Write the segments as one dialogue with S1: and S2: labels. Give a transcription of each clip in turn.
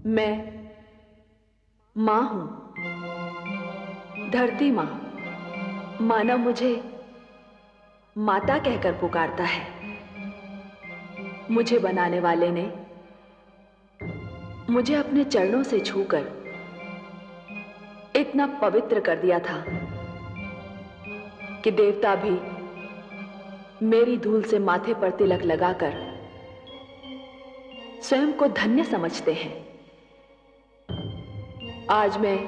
S1: मैं मां हूं, धरती मां। मानव मुझे माता कहकर पुकारता है। मुझे बनाने वाले ने मुझे अपने चरणों से छूकर इतना पवित्र कर दिया था कि देवता भी मेरी धूल से माथे पर तिलक लगाकर स्वयं को धन्य समझते हैं। आज मैं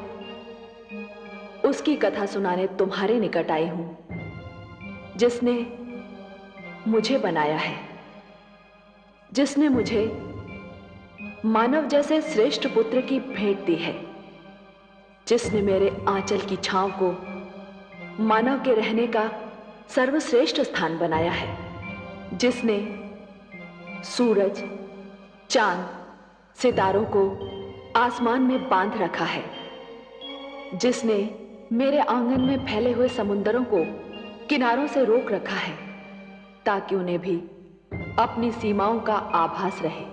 S1: उसकी कथा सुनाने तुम्हारे निकट आई हूं, जिसने मुझे बनाया है, जिसने मुझे मानव जैसे श्रेष्ठ पुत्र की भेंट दी है, जिसने मेरे आंचल की छांव को मानव के रहने का सर्वश्रेष्ठ स्थान बनाया है, जिसने सूरज, चांद, सितारों को आसमान में बांध रखा है, जिसने मेरे आंगन में फैले हुए समुंदरों को किनारों से रोक रखा है ताकि उन्हें भी अपनी सीमाओं का आभास रहे।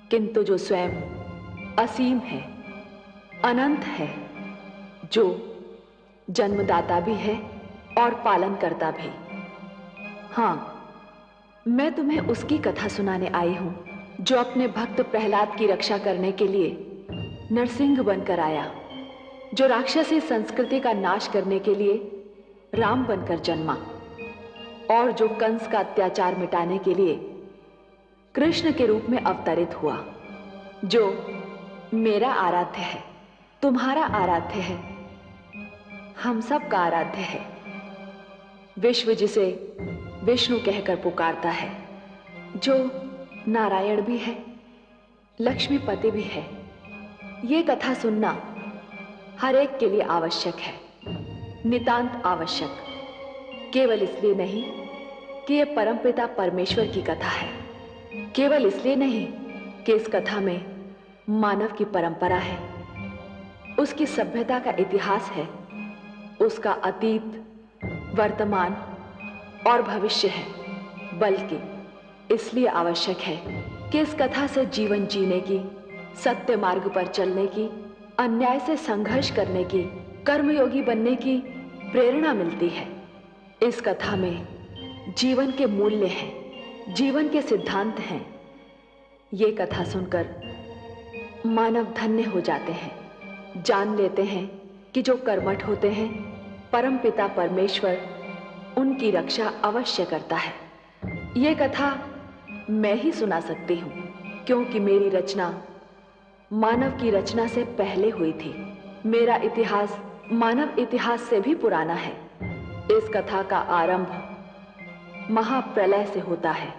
S1: किंतु जो स्वयं असीम है, अनंत है, जो जन्मदाता भी है और पालन करता भी। हां, मैं तुम्हें उसकी कथा सुनाने आई हूं जो अपने भक्त प्रहलाद की रक्षा करने के लिए नरसिंह बनकर आया, जो राक्षसी संस्कृति का नाश करने के लिए राम बनकर जन्मा और जो कंस का अत्याचार मिटाने के लिए कृष्ण के रूप में अवतरित हुआ, जो मेरा आराध्य है, तुम्हारा आराध्य है, हम सब का आराध्य है। विश्व जिसे विष्णु कहकर पुकारता है, जो नारायण भी है, लक्ष्मीपति भी है। ये कथा सुनना हर एक के लिए आवश्यक है, नितांत आवश्यक। केवल इसलिए नहीं कि ये परमपिता परमेश्वर की कथा है, केवल इसलिए नहीं कि इस कथा में मानव की परंपरा है, उसकी सभ्यता का इतिहास है, उसका अतीत, वर्तमान और भविष्य है, बल्कि इसलिए आवश्यक है कि इस कथा से जीवन जीने की, सत्य मार्ग पर चलने की, अन्याय से संघर्ष करने की, कर्मयोगी बनने की प्रेरणा मिलती है। इस कथा में जीवन के मूल्य हैं, जीवन के सिद्धांत हैं। ये कथा सुनकर मानव धन्य हो जाते हैं, जान लेते हैं कि जो कर्मठ होते हैं, परमपिता परमेश्वर उनकी रक्षा अवश्य करता है। ये कथा मैं ही सुना सकती हूं, क्योंकि मेरी रचना मानव की रचना से पहले हुई थी। मेरा इतिहास मानव इतिहास से भी पुराना है। इस कथा का आरंभ महाप्रलय से होता है।